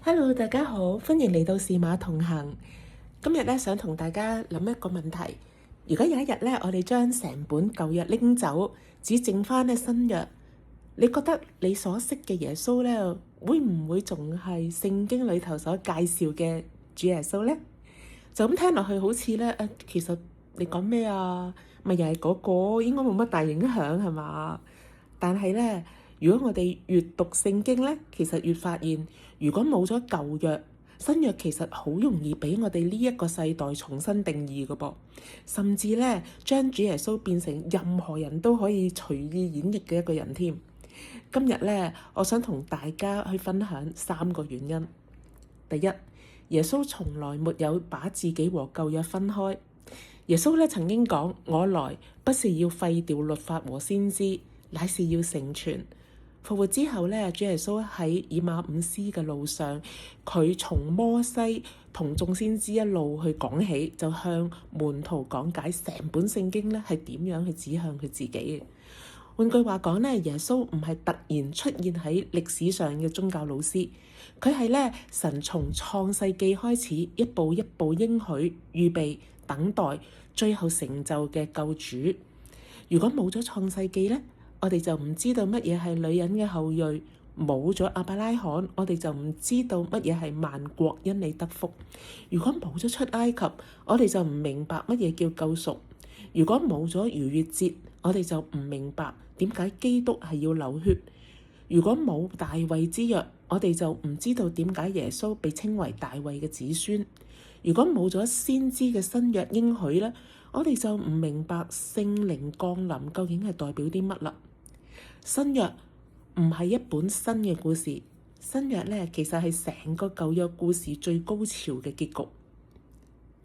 Hello，大家好，歡迎嚟到是馬同行。今日咧想同大家諗一個問題：如果有一日咧，我哋將成本舊約拎走，只剩翻咧新約，你覺得你所識嘅耶穌咧，會唔會仲係聖經裏頭所介紹嘅主耶穌咧？就咁聽落去好似咧，其實你講咩啊？咪又係嗰個，應該冇乜大影響係嘛？但係咧，如果我哋越讀聖經咧，其實越發現，如果冇咗舊約，新約其實好容易俾我哋呢一個世代重新定義嘅噃，甚至咧將主耶穌變成任何人都可以隨意演繹嘅一個人添。今日咧，我想同大家去分享3個原因。第一，耶穌從來沒有把自己和舊約分開。耶穌咧曾經講：我來不是要廢掉律法和先知，乃是要成全。復活之後咧，主耶穌喺以馬忤斯嘅路上，佢從摩西同眾先知一路去講起，就向門徒講解成本聖經咧係點樣去指向佢自己嘅。換句話講咧，耶穌唔係突然出現喺歷史上嘅宗教老師，佢係咧神從創世記開始一步一步應許、預備、等待，最後成就嘅救主。如果冇咗創世記咧，我哋就唔知道乜嘢係女人嘅後裔；冇咗亞伯拉罕，我哋就唔知道乜嘢係萬國因你得福。如果冇咗出埃及，我哋就唔明白乜嘢叫救贖。如果冇咗逾越節，我哋就唔明白點解基督係要流血。如果冇大衛之約，我哋就唔知道點解耶穌被稱為大衛嘅子孫。如果冇咗先知嘅新約應許咧，我哋就唔明白聖靈降臨究竟係代表啲乜啦。新約唔係一本新嘅故事，新約咧其實係成個舊約故事最高潮嘅結局。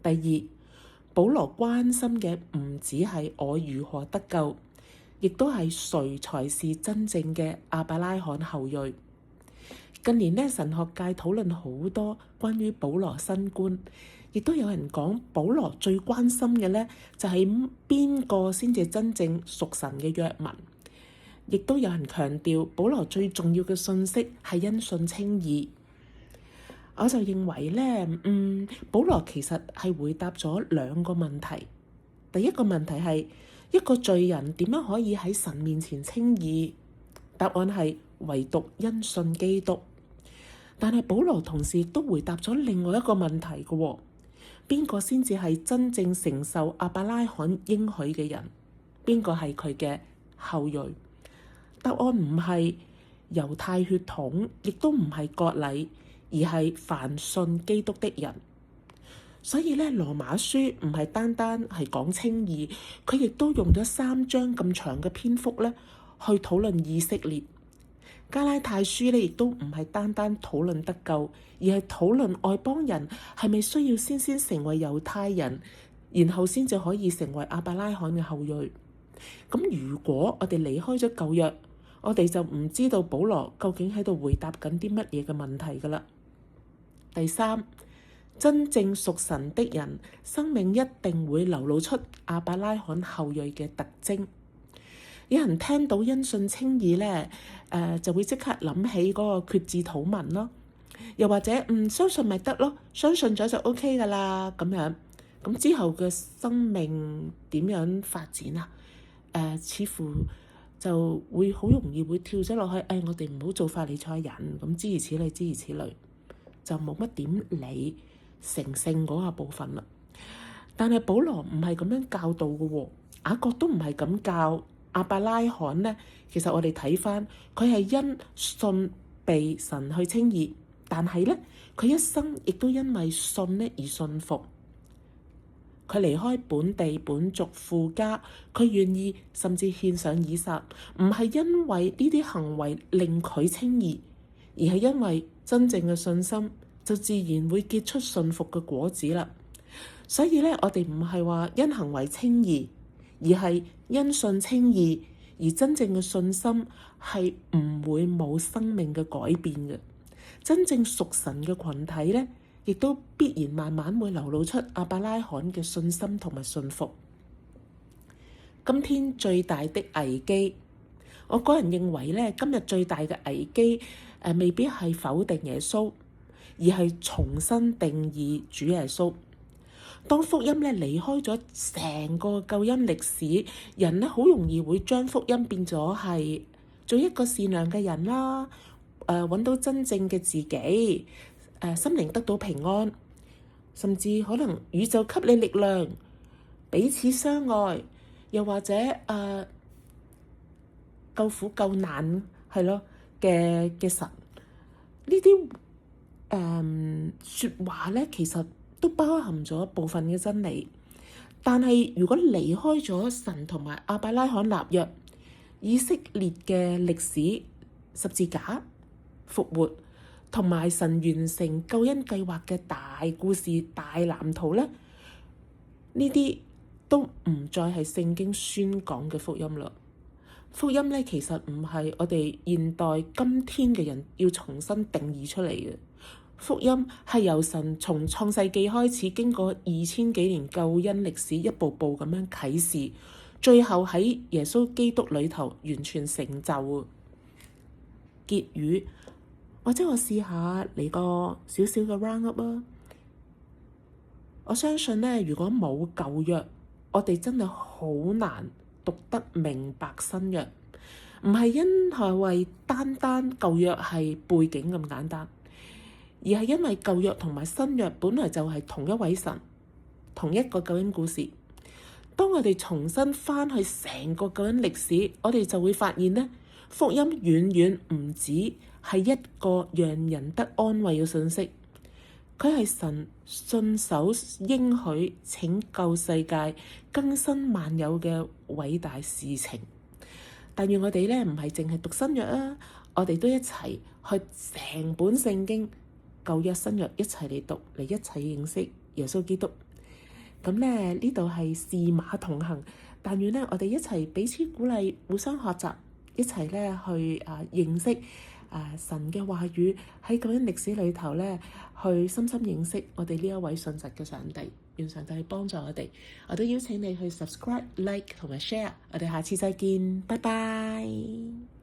第二，保羅關心嘅唔只係我如何得救，亦都係誰才是真正嘅亞伯拉罕後裔。近年咧，神學界討論好多關於保羅新觀，亦都有人講保羅最關心嘅咧就係邊個先至真正屬神嘅約民。亦都有人強調保羅最重要嘅信息係因信稱義。我就認為咧，保羅其實係回答咗2個問題。第一個問題係一個罪人點樣可以喺神面前稱義？答案係唯獨因信基督。但係保羅同時亦都回答咗另外一個問題嘅喎，邊個先至係真正承受亞伯拉罕應許嘅人？邊個係佢嘅後裔？答案唔係猶太血統，亦都唔係割禮，而係凡信基督的人。所以咧，羅馬書唔係單單係講稱義，佢亦都用咗3章咁長嘅篇幅咧去討論以色列。加拉太書咧亦都唔係單單討論得救，而係討論外邦人係咪需要先成為猶太人，然後先至可以成為亞伯拉罕嘅後裔。咁如果我哋離開咗舊約，我哋就唔知道保羅究竟喺度回答緊啲乜嘢嘅問題㗎喇。第三，真正屬神的人，生命一定會流露出亞伯拉罕後裔嘅特徵。有人聽到因信稱義咧，就會即刻諗起嗰個決志禱文咯，又或者相信咪得咯，相信咗就 OK 㗎喇咁樣。咁之後嘅生命點樣發展啊？似乎就會好容易會跳咗落去，我哋唔好做法利賽人咁，諸如此類，諸如此類，就冇乜點理成聖嗰個部分啦。但係保羅唔係咁樣教導嘅喎，雅各都唔係咁教。亞伯拉罕呢，其實我哋睇返佢係因信被神去稱義，但係呢，佢一生亦都因為信呢而信服。佢離開本地本族父家，佢願意甚至獻上以撒，唔係因為呢啲行為令佢稱義，而係因為真正嘅信心就自然會結出信服嘅果子啦。所以咧，我哋唔係話因行為稱義，而係因信稱義，而真正嘅信心係唔會冇生命嘅改變嘅。真正屬神嘅群體咧，亦都必然慢慢會流露出亞伯拉罕嘅信心同埋信服。今天最大的危機，我個人認為咧，今日最大嘅危機未必係否定耶穌，而係重新定義主耶穌。當福音咧離開咗成個救恩歷史，人咧好容易會將福音變咗係做一個善良嘅人啦，揾到真正嘅自己，心靈得到平安，甚至可能宇宙給你力量，彼此相愛，又或者救苦救難係咯嘅神，呢啲説話咧，其實都包含咗部分嘅真理。但係如果離開咗神同埋亞伯拉罕立約，以色列嘅歷史、十字架、復活同埋神完成救恩計劃嘅大故事、大藍圖咧，呢啲都唔再係聖經宣講嘅福音啦。福音咧，其實唔係我哋現代今天嘅人要重新定義出嚟嘅。福音係由神從創世紀開始，經過2000幾年救恩歷史，一步步咁樣啟示，最後喺耶穌基督裏頭完全成就。結語，或者我試下嚟個少少嘅 round up 啊！我相信咧，如果冇舊約，我哋真係好難讀得明白新約。唔係因為單單舊約係背景咁簡單，而係因為舊約同埋新約本來就係同一位神，同一個救恩故事。當我哋重新翻去成個救恩歷史，我哋就會發現呢，福音遠遠唔止係一個讓人得安慰嘅信息，佢係神信守應許拯救世界、更新萬有嘅偉大事情。但願我哋咧唔係淨係讀新約啊，我哋都一齊去成本聖經舊約新約一齊嚟讀，嚟一齊認識耶穌基督。咁咧呢度係是馬同行，但願咧我哋一齊彼此鼓勵，互相學習，一齊咧去認識神嘅話語，喺救恩歷史裏頭咧去深深認識我哋呢一位信實嘅上帝。願上帝去幫助我哋，我都邀請你去 subscribe、like 同埋 share。我哋下次再見，拜拜。